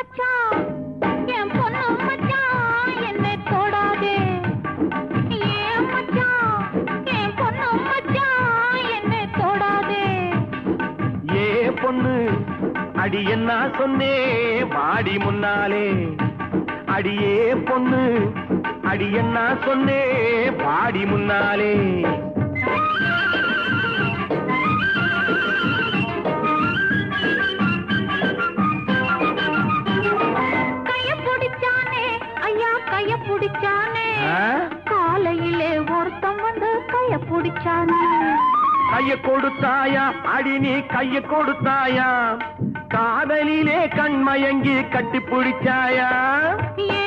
மச்சான் என் பொண்ணு மச்சான் என்னை தொடாதே ஏன் மச்சான் என் பொண்ணு மச்சான் என்னை தொடாதே ஏ பொண்ணு அடி என்ன சொன்னே வாடி முன்னாலே அடியே பொண்ணு அடி என்ன சொன்னே வாடி முன்னாலே கைய புடிச்சானே காலையிலே ஒருத்தம் வந்து கைய புடிச்சானே கைய கொடுத்தாயா அடி நீ கைய கொடுத்தாயா காதலிலே கண்மயங்கி கட்டி பிடிச்சாயா ஏ